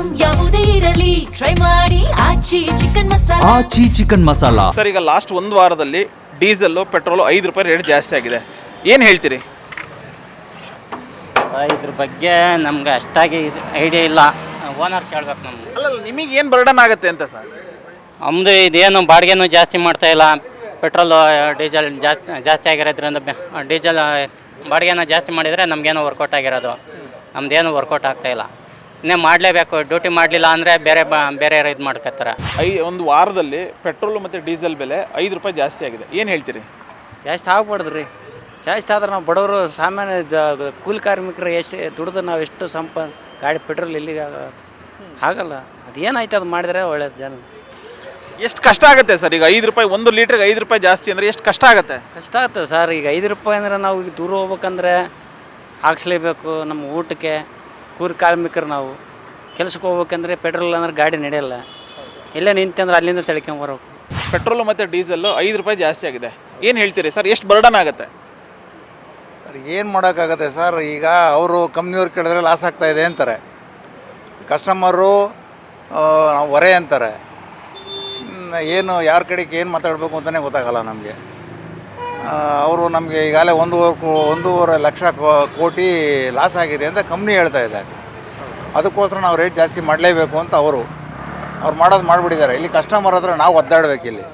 Item ಯಾವುದೇ ಇರಲಿ try ಮಾಡಿ ಆಚಿ ಚಿಕನ್ ಮಸಾಲಾ. ಸರ್, ಈಗ ಲಾಸ್ಟ್ ಒಂದು ವಾರದಲ್ಲಿ ಡೀಸೆಲ್ ಪೆಟ್ರೋಲ್ 5 ರೂಪಾಯಿ ರೇಟ್ ಜಾಸ್ತಿ ಆಗಿದೆ. ಏನು ಹೇಳ್ತೀರಿ? ಇದ್ರ ಬಗ್ಗೆ ನಮ್ಗೆ ಅಷ್ಟಾಗಿ ಐಡಿಯಾ ಇಲ್ಲ, ಓನರ್ ಕೇಳ್ಬೇಕು ನಮ್ಗೆ. ಅಲ್ಲ, ನಿಮಗೆ ಏನು ಬರ್ಡನ್ ಆಗುತ್ತೆ ಅಂತ ಸರ್? ನಮ್ಮದು ಇದೇನು ಬಾಡಿಗೆನೂ ಜಾಸ್ತಿ ಮಾಡ್ತಾ ಇಲ್ಲ, ಪೆಟ್ರೋಲು ಡೀಸೆಲ್ ಜಾಸ್ತಿ ಆಗಿರೋದ್ರಿಂದ ಡೀಸೆಲ್ ಬಾಡಿಗೆನ ಜಾಸ್ತಿ ಮಾಡಿದರೆ ನಮಗೇನೋ ವರ್ಕೌಟ್ ಆಗಿರೋದು, ನಮ್ದೇನು ವರ್ಕೌಟ್ ಆಗ್ತಾಯಿಲ್ಲ. ಇನ್ನೇ ಮಾಡಲೇಬೇಕು, ಡ್ಯೂಟಿ ಮಾಡಲಿಲ್ಲ ಅಂದರೆ ಬೇರೆ ಇದು ಮಾಡ್ಕೊತಾರೆ. ಒಂದು ವಾರದಲ್ಲಿ ಪೆಟ್ರೋಲ್ ಮತ್ತು ಡೀಸೆಲ್ ಬೆಲೆ 5 ರೂಪಾಯಿ ಜಾಸ್ತಿ ಆಗಿದೆ. ಏನು ಹೇಳ್ತೀರಿ? ಜಾಸ್ತಿ ಆಗ್ಬಾರ್ದು ರೀ. ಜಾಸ್ತಿ ಆದ್ರೆ ನಾವು ಬಡವರು ಸಾಮಾನ್ಯ ಕೂಲಿ ಕಾರ್ಮಿಕರು ಎಷ್ಟು ದುಡ್ದು ನಾವು ಎಷ್ಟು ಗಾಡಿ ಪೆಟ್ರೋಲ್ ಎಲ್ಲಿಗೆ ಆಗಲ್ಲ. ಅದೇನಾಯ್ತು ಅದು ಮಾಡಿದರೆ ಒಳ್ಳೇದು. ಜನ ಎಷ್ಟು ಕಷ್ಟ ಆಗುತ್ತೆ ಸರ್? ಈಗ 5 ರೂಪಾಯಿ, 1 ಲೀಟ್ರಿಗೆ 5 ರೂಪಾಯಿ ಜಾಸ್ತಿ ಅಂದರೆ ಎಷ್ಟು ಕಷ್ಟ ಆಗುತ್ತೆ? ಕಷ್ಟ ಆಗುತ್ತೆ ಸರ್. ಈಗ 5 ರೂಪಾಯಿ ಅಂದರೆ ನಾವು ಈಗ ದೂರ ಹೋಗ್ಬೇಕಂದ್ರೆ ಹಾಕ್ಸ್ಲೇಬೇಕು. ನಮ್ಮ ಊಟಕ್ಕೆ ಕೂಲಿ ಕಾರ್ಮಿಕರು ನಾವು ಕೆಲ್ಸಕ್ಕೆ ಹೋಗ್ಬೇಕಂದ್ರೆ ಪೆಟ್ರೋಲ್ ಅಂದ್ರೆ ಗಾಡಿ ನಡೆಯಲ್ಲ. ಎಲ್ಲೇ ನಿಂತಂದ್ರೆ ಅಲ್ಲಿಂದ ತಳ್ಕೊಂಬರ್ಬೇಕು. ಪೆಟ್ರೋಲು ಮತ್ತು ಡೀಸೆಲ್ಲು 5 ರೂಪಾಯಿ ಜಾಸ್ತಿ ಆಗಿದೆ. ಏನು ಹೇಳ್ತೀರಿ ಸರ್? ಎಷ್ಟು ಬರ್ಡನ್ ಆಗುತ್ತೆ? ಸರ್, ಏನು ಮಾಡೋಕ್ಕಾಗತ್ತೆ ಸರ್? ಈಗ ಅವರು ಕಂಪ್ನಿಯವ್ರು ಕೇಳಿದ್ರೆ ಲಾಸ್ ಆಗ್ತಾಯಿದೆ ಅಂತಾರೆ, ಕಸ್ಟಮರು ಹೊರೆ ಅಂತಾರೆ. ಏನು ಯಾರ ಕಡೆಗೆ ಏನು ಮಾತಾಡಬೇಕು ಅಂತಲೇ ಗೊತ್ತಾಗಲ್ಲ ನಮಗೆ. ಅವರು ನಮಗೆ ಈಗಾಗಲೇ 1.5 ಲಕ್ಷ ಕೋಟಿ ಲಾಸ್ ಆಗಿದೆ ಅಂತ ಕಂಪ್ನಿ ಹೇಳ್ತಾ ಇದೆ. ಅದಕ್ಕೋಸ್ಕರ ನಾವು ರೇಟ್ ಜಾಸ್ತಿ ಮಾಡಲೇಬೇಕು ಅಂತ ಅವ್ರು ಮಾಡಿಬಿಟ್ಟಿದ್ದಾರೆ. ಇಲ್ಲಿ ಕಸ್ಟಮರ್ ಹತ್ರ ನಾವು ಒದ್ದಾಡಬೇಕು. ಇಲ್ಲಿ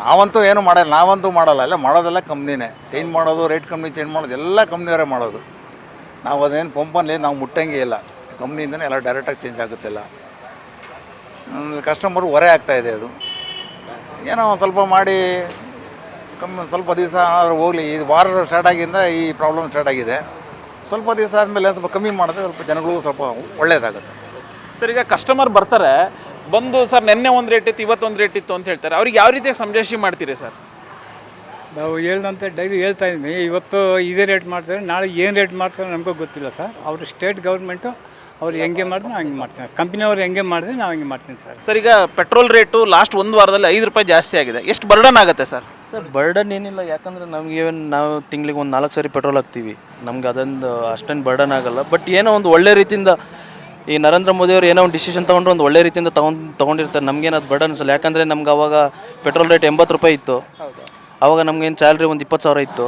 ನಾವಂತೂ ಏನು ಮಾಡಲ್ಲ, ಎಲ್ಲ ಮಾಡೋದೆಲ್ಲ ಕಂಪ್ನಿನೇ ಚೇಂಜ್ ಮಾಡೋದು, ರೇಟ್ ಕಂಪ್ನಿ ಚೇಂಜ್ ಮಾಡೋದು ಎಲ್ಲ ಕಂಪ್ನಿಯವರೇ ಮಾಡೋದು. ನಾವು ಅದೇನು ಪಂಪಲ್ಲಿ ನಾವು ಮುಟ್ಟಂಗೆ ಇಲ್ಲ, ಕಂಪ್ನಿಯಿಂದನೇ ಎಲ್ಲ ಡೈರೆಕ್ಟಾಗಿ ಚೇಂಜ್ ಆಗುತ್ತಿಲ್ಲ. ಕಸ್ಟಮರು ಹೊರೆ ಆಗ್ತಾಯಿದೆ. ಅದು ಏನೋ ಒಂದು ಸ್ವಲ್ಪ ಮಾಡಿ ಸ್ವಲ್ಪ ದಿವಸ ಆದರೂ ಹೋಗಲಿ. ಈ ವಾರ ಸ್ಟಾರ್ಟ್ ಆಗಿಂದ ಈ ಪ್ರಾಬ್ಲಮ್ ಸ್ಟಾರ್ಟ್ ಆಗಿದೆ. ಸ್ವಲ್ಪ ದಿವಸ ಆದಮೇಲೆ ಸ್ವಲ್ಪ ಕಮ್ಮಿ ಮಾಡಿದ್ರೆ ಸ್ವಲ್ಪ ಜನಗಳಿಗೂ ಸ್ವಲ್ಪ ಒಳ್ಳೆಯದಾಗುತ್ತೆ. ಸರ್, ಈಗ ಕಸ್ಟಮರ್ ಬರ್ತಾರೆ, ಬಂದು ಸರ್ ನೆನ್ನೆ ಒಂದು ರೇಟ್ ಇತ್ತು, ಇವತ್ತೊಂದು ರೇಟ್ ಇತ್ತು ಅಂತ ಹೇಳ್ತಾರೆ. ಅವ್ರಿಗೆ ಯಾವ ರೀತಿಯಾಗಿ ಸಂಜಾಯಿಷಿ ಮಾಡ್ತೀರಿ ಸರ್? ನಾವು ಹೇಳ್ದಂತೆ ಡೈಲಿ ಹೇಳ್ತಾ ಇದ್ದೀನಿ. ಇವತ್ತು ಇದೇ ರೇಟ್ ಮಾಡ್ತಾರೆ, ನಾಳೆ ಏನು ರೇಟ್ ಮಾಡ್ತಾರೆ ನಮಗೂ ಗೊತ್ತಿಲ್ಲ ಸರ್. ಅವರು ಸ್ಟೇಟ್ ಗೌರ್ಮೆಂಟು ಅವ್ರು ಹೆಂಗೆ ಮಾಡಿದ್ರೆ ನಾವು ಹಂಗೆ ಮಾಡ್ತೀನಿ, ಕಂಪ್ನಿಯವ್ರು ಹೆಂಗೆ ಮಾಡಿದ್ರೆ ನಾವು ಹಂಗೆ ಮಾಡ್ತೀನಿ ಸರ್. ಸರ್, ಈಗ ಪೆಟ್ರೋಲ್ ರೇಟು ಲಾಸ್ಟ್ ಒಂದು ವಾರದಲ್ಲಿ 5 ರೂಪಾಯಿ ಜಾಸ್ತಿ ಆಗಿದೆ. ಎಷ್ಟು ಬರ್ಡನ್ ಆಗುತ್ತೆ ಸರ್? ಸರ್, ಬರ್ಡನ್ ಏನಿಲ್ಲ, ಯಾಕಂದರೆ ನಮಗೆ ನಾವು ತಿಂಗಳಿಗೆ ಒಂದು 4 ಸರಿ ಪೆಟ್ರೋಲ್ ಹಾಕ್ತೀವಿ. ನಮ್ಗೆ ಅದೊಂದು ಅಷ್ಟೇನು ಬರ್ಡನ್ ಆಗೋಲ್ಲ. ಬಟ್ ಏನೋ ಒಂದು ಒಳ್ಳೆ ರೀತಿಯಿಂದ ಈ ನರೇಂದ್ರ ಮೋದಿಯವರು ಏನೋ ಒಂದು ಡಿಸಿಷನ್ ತೊಗೊಂಡ್ರು, ಒಂದು ಒಳ್ಳೆ ರೀತಿಯಿಂದ ತೊಗೊಂಡಿರ್ತಾರೆ. ನಮಗೇನು ಅದು ಬರ್ಡನ್ ಅನಿಸಲ್ಲ. ಯಾಕಂದರೆ ನಮ್ಗೆ ಅವಾಗ ಪೆಟ್ರೋಲ್ ರೇಟ್ 80 ರೂಪಾಯಿ ಇತ್ತು. ಆವಾಗ ನಮಗೇನು ಸ್ಯಾಲ್ರಿ ಒಂದು 20,000 ಇತ್ತು.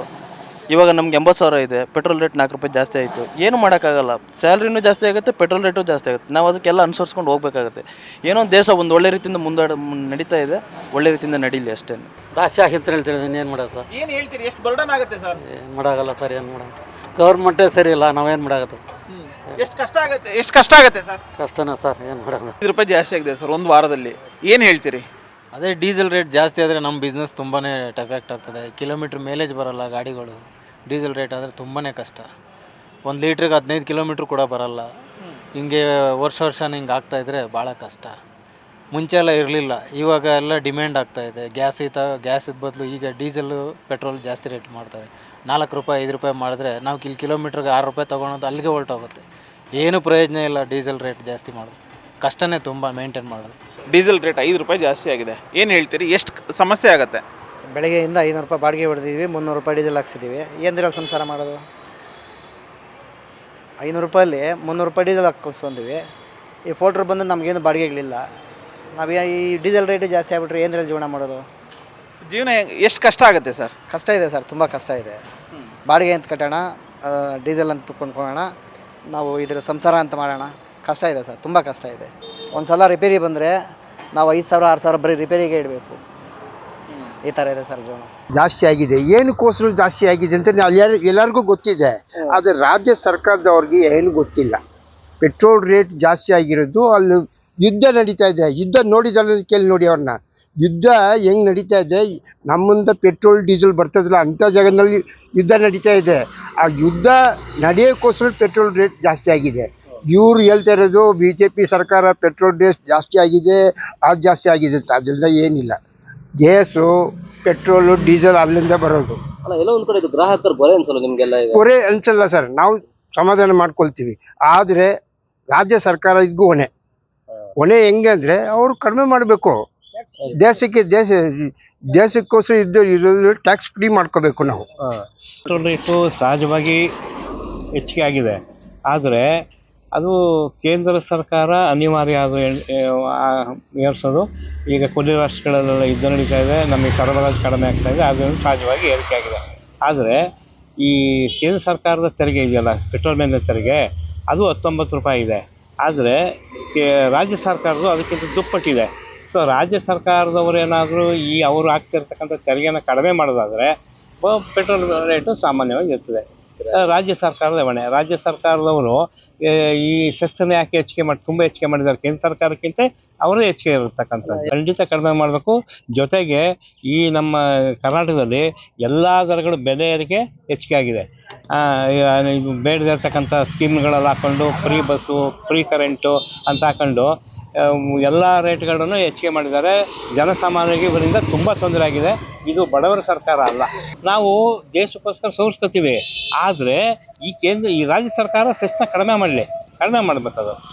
ಇವಾಗ ನಮ್ಗೆ 80,000 ಇದೆ. ಪೆಟ್ರೋಲ್ ರೇಟ್ 4 ರೂಪಾಯಿ ಜಾಸ್ತಿ ಆಯಿತು. ಏನು ಮಾಡೋಕ್ಕಾಗಲ್ಲ. ಸ್ಯಾಲ್ರಿನೂ ಜಾಸ್ತಿ ಆಗುತ್ತೆ, ಪೆಟ್ರೋಲ್ ರೇಟು ಜಾಸ್ತಿ ಆಗುತ್ತೆ. ನಾವು ಅದಕ್ಕೆಲ್ಲ ಅನುಸರಿಸ್ಕೊಂಡು ಹೋಗ್ಬೇಕಾಗುತ್ತೆ. ಏನೋ ಒಂದು ದೇಶ ಒಂದು ಒಳ್ಳೆ ರೀತಿಯಿಂದ ನಡೀತಾ ಇದೆ, ಒಳ್ಳೆ ರೀತಿಯಿಂದ ನಡೀಲಿ ಅಷ್ಟೇ. ದಾಸ್ತಿ ಆಗಿತ್ತು ಹೇಳ್ತೀವಿ, ಏನು ಮಾಡೋದು ಸರ್? ಏನು ಹೇಳ್ತೀರಿ? ಎಷ್ಟು ಬರ್ಡನ್ ಆಗುತ್ತೆ ಸರ್? ಏನು ಮಾಡೋಕ್ಕಲ್ಲ ಸರ್. ಏನು ಮಾಡೋದು? ಗೌರ್ಮೆಂಟೇ ಸರಿ ಇಲ್ಲ, ನಾವೇನು ಮಾಡೋದು? ಎಷ್ಟು ಕಷ್ಟ ಆಗುತ್ತೆ ಸರ್? ಕಷ್ಟನಾ ಸರ್, ಏನು ಮಾಡೋದು? 5 ರೂಪಾಯಿ ಜಾಸ್ತಿ ಆಗಿದೆ ಸರ್ ಒಂದು ವಾರದಲ್ಲಿ. ಏನು ಹೇಳ್ತೀರಿ? ಅದೇ ಡೀಸೆಲ್ ರೇಟ್ ಜಾಸ್ತಿ ಆದರೆ ನಮ್ಮ ಬಿಸ್ನೆಸ್ ತುಂಬಾ ಎಫೆಕ್ಟ್ ಆಗ್ತದೆ. ಕಿಲೋಮೀಟ್ರ್ ಮೈಲೇಜ್ ಬರೋಲ್ಲ ಗಾಡಿಗಳು. ಡೀಸೆಲ್ ರೇಟ್ ಆದರೆ ತುಂಬಾ ಕಷ್ಟ. 1 ಲೀಟ್ರಿಗೆ 15 ಕಿಲೋಮೀಟ್ರ್ ಕೂಡ ಬರೋಲ್ಲ. ಹಿಂಗೆ ವರ್ಷ ಹಿಂಗೆ ಆಗ್ತಾಯಿದ್ರೆ ಭಾಳ ಕಷ್ಟ. ಮುಂಚೆ ಎಲ್ಲ ಇರಲಿಲ್ಲ, ಇವಾಗ ಎಲ್ಲ ಡಿಮ್ಯಾಂಡ್ ಆಗ್ತಾಯಿದೆ. ಗ್ಯಾಸಿದ ಬದಲು ಈಗ ಡೀಸೆಲ್ಲು ಪೆಟ್ರೋಲ್ ಜಾಸ್ತಿ ರೇಟ್ ಮಾಡ್ತಾರೆ. 4 ರೂಪಾಯಿ 5 ರೂಪಾಯಿ ಮಾಡಿದ್ರೆ ನಾವು ಕಿಲೋಮೀಟ್ರಿಗೆ 6 ರೂಪಾಯಿ ತೊಗೊಳೋದು ಅಲ್ಲಿಗೆ ಹೊರಟೋಗುತ್ತೆ. ಏನು ಪ್ರಯೋಜನ ಇಲ್ಲ ಡೀಸೆಲ್ ರೇಟ್ ಜಾಸ್ತಿ ಮಾಡೋದು. ಕಷ್ಟನೇ ತುಂಬ ಮೇಂಟೈನ್ ಮಾಡೋದು. ಡೀಸೆಲ್ ರೇಟ್ 5 ರೂಪಾಯಿ ಜಾಸ್ತಿ ಆಗಿದೆ. ಏನು ಹೇಳ್ತೀರಿ? ಎಷ್ಟು ಸಮಸ್ಯೆ ಆಗುತ್ತೆ? ಬೆಳಗ್ಗೆಯಿಂದ 500 ರೂಪಾಯಿ ಬಾಡಿಗೆ ಹೊಡೆದಿದ್ವಿ, 300 ರೂಪಾಯಿ ಡೀಸೆಲ್ ಹಾಕ್ಸಿದ್ದೀವಿ. ಏನಿರಲ್ಲ ಸಂಸಾರ ಮಾಡೋದು? 500 ರೂಪಾಯಲ್ಲಿ 300 ರೂಪಾಯಿ ಡೀಸೆಲ್ ಹಾಕ್ಸ್ಕೊಂಡ್ವಿ. ಈ ಫೋಲ್ಟ್ರ್ ಬಂದು ನಮಗೇನು ಬಾಡಿಗೆಗಳಿಲ್ಲ. ನಾವು ಈ ಡೀಸೆಲ್ ರೇಟು ಜಾಸ್ತಿ ಆಗಿಬಿಟ್ರೆ ಏನಿರಲ್ಲ ಜೀವನ ಮಾಡೋದು? ಜೀವನ ಎಷ್ಟು ಕಷ್ಟ ಆಗುತ್ತೆ ಸರ್? ಕಷ್ಟ ಇದೆ ಸರ್, ತುಂಬ ಕಷ್ಟ ಇದೆ. ಬಾಡಿಗೆ ಅಂತ ಕಟ್ಟೋಣ, ಡೀಸೆಲ್ ಅಂತ ಕೊಂಡ್ಕೊಳ್ಳೋಣ, ನಾವು ಇದರ ಸಂಸಾರ ಅಂತ ಮಾಡೋಣ. ಕಷ್ಟ ಇದೆ ಸರ್, ತುಂಬ ಕಷ್ಟ ಇದೆ. ಒಂದು ಸಲ ರಿಪೇರಿ ಬಂದರೆ ನಾವು 5,000 6,000 ಬರೀ ರಿಪೇರಿಗೆ ಇಡಬೇಕು. ಈ ಥರ ಇದೆ ಸರ್ ಜೀವನ. ಜಾಸ್ತಿ ಆಗಿದೆ. ಏನಕ್ಕೋಸ್ಕರ ಜಾಸ್ತಿ ಆಗಿದೆ ಅಂತ ಎಲ್ಲರಿಗೂ ಗೊತ್ತಿದೆ, ಆದರೆ ರಾಜ್ಯ ಸರ್ಕಾರದವ್ರಿಗೆ ಏನು ಗೊತ್ತಿಲ್ಲ. ಪೆಟ್ರೋಲ್ ರೇಟ್ ಜಾಸ್ತಿ ಆಗಿರೋದು, ಅಲ್ಲಿ ಯುದ್ಧ ನಡೀತಾ ಇದೆ. ಯುದ್ಧ ನೋಡಿದಲ್ಲ, ಕೇಳಿ ನೋಡಿ ಅವ್ರನ್ನ. ಯುದ್ಧ ಹೆಂಗೆ ನಡೀತಾ ಇದೆ, ನಮ್ಮಿಂದ ಪೆಟ್ರೋಲ್ ಡೀಸೆಲ್ ಬರ್ತದಿಲ್ಲ ಅಂಥ ಜಾಗದಲ್ಲಿ ಯುದ್ಧ ನಡೀತಾ ಇದೆ. ಆ ಯುದ್ಧ ನಡೆಯೋಕ್ಕೋಸ್ಕರ ಪೆಟ್ರೋಲ್ ರೇಟ್ ಜಾಸ್ತಿ ಆಗಿದೆ. ಇವರು ಹೇಳ್ತಾ ಇರೋದು BJP ಸರ್ಕಾರ ಪೆಟ್ರೋಲ್ ರೇಟ್ ಜಾಸ್ತಿ ಆಗಿದೆ, ಅದು ಜಾಸ್ತಿ ಆಗಿದೆ ಅಂತ. ಅದೆಲ್ಲ ಏನಿಲ್ಲ. ಗ್ಯಾಸು, ಪೆಟ್ರೋಲು, ಡೀಸೆಲ್ ಅಲ್ಲಿಂದ ಬರೋದು. ಎಲ್ಲ ಒಂದು ಕಡೆ ಗ್ರಾಹಕರು ಬರೆ ಅನ್ಸಲ್ಲ ನಿಮಗೆಲ್ಲ? ಹೊರೆ ಅನ್ಸಲ್ಲ ಸರ್, ನಾವು ಸಮಾಧಾನ ಮಾಡ್ಕೊಳ್ತೀವಿ. ಆದರೆ ರಾಜ್ಯ ಸರ್ಕಾರ ಇದಕ್ಕೂ ಹೊಣೆ ಹೆಂಗೆ ಅಂದರೆ ಅವರು ಕಡಿಮೆ ಮಾಡಬೇಕು. ದೇಶಕ್ಕೋಸ್ಕರ ಇರೋದು ಟ್ಯಾಕ್ಸ್ ಫ್ರೀ ಮಾಡ್ಕೋಬೇಕು ನಾವು. ಪೆಟ್ರೋಲ್ ರೇಟು ಸಹಜವಾಗಿ ಹೆಚ್ಚಿಗೆ ಆಗಿದೆ. ಆದರೆ ಅದು ಕೇಂದ್ರ ಸರ್ಕಾರ ಅನಿವಾರ್ಯ ಅದು ಏರಿಸೋದು. ಈಗ ಕೊಲ್ಲಿ ರಾಷ್ಟ್ರಗಳಲ್ಲೆಲ್ಲ ಯುದ್ಧ ನಡೀತಾ ಇದೆ, ನಮಗೆ ಸರಬರಾಜು ಕಡಿಮೆ ಆಗ್ತಾ ಇದೆ, ಅದನ್ನು ಸಹಜವಾಗಿ ಏರಿಕೆ ಆಗಿದೆ. ಆದರೆ ಈ ಕೇಂದ್ರ ಸರ್ಕಾರದ ತೆರಿಗೆ ಇದೆಯಲ್ಲ, ಪೆಟ್ರೋಲ್ ಮೇಲಿನ ತೆರಿಗೆ, ಅದು 19 ರೂಪಾಯಿ ಇದೆ. ಆದರೆ ರಾಜ್ಯ ಸರ್ಕಾರದ್ದು ಅದಕ್ಕಿಂತ ದುಪ್ಪಟ್ಟಿದೆ. ಸೊ ರಾಜ್ಯ ಸರ್ಕಾರದವರು ಏನಾದರೂ ಅವರು ಹಾಕ್ತಿರ್ತಕ್ಕಂಥ ತೆರಿಗೆನ ಕಡಿಮೆ ಮಾಡೋದಾದರೆ ಪೆಟ್ರೋಲ್ ರೇಟು ಸಾಮಾನ್ಯವಾಗಿ ಇರ್ತದೆ. ರಾಜ್ಯ ಸರ್ಕಾರದ ಹೊಣೆ. ರಾಜ್ಯ ಸರ್ಕಾರದವರು ಈ ಸೆಸ್ಸನ್ನು ಯಾಕೆ ತುಂಬ ಹೆಚ್ಚಿಗೆ ಮಾಡಿದ್ದಾರೆ ಕೇಂದ್ರ ಸರ್ಕಾರಕ್ಕಿಂತ ಅವರೇ ಹೆಚ್ಚಿಗೆ ಇರತಕ್ಕಂಥದ್ದು. ಖಂಡಿತ ಕಡಿಮೆ ಮಾಡಬೇಕು. ಜೊತೆಗೆ ಈ ನಮ್ಮ ಕರ್ನಾಟಕದಲ್ಲಿ ಎಲ್ಲ ದರಗಳು ಬೆಲೆ ಏರಿಕೆ ಹೆಚ್ಚಿಗೆ ಆಗಿದೆ. ಬೇಡದೇ ಇರ್ತಕ್ಕಂಥ ಸ್ಕೀಮ್ಗಳಲ್ಲಿ ಹಾಕ್ಕೊಂಡು ಫ್ರೀ ಬಸ್ಸು, ಫ್ರೀ ಕರೆಂಟು ಅಂತ ಹಾಕ್ಕೊಂಡು ಎಲ್ಲ ರೇಟ್ಗಳನ್ನು ಹೆಚ್ಚಿಗೆ ಮಾಡಿದ್ದಾರೆ. ಜನಸಾಮಾನ್ಯರಿಗೆ ಇವರಿಂದ ತುಂಬ ತೊಂದರೆ ಆಗಿದೆ. ಇದು ಬಡವರ ಸರ್ಕಾರ ಅಲ್ಲ. ನಾವು ದೇಶಕ್ಕೋಸ್ಕರ ಸೋರಿಸ್ಕೊತೀವಿ, ಆದರೆ ಈ ರಾಜ್ಯ ಸರ್ಕಾರ ಸೆಸ್ನ ಕಡಿಮೆ ಮಾಡಬೇಕದು.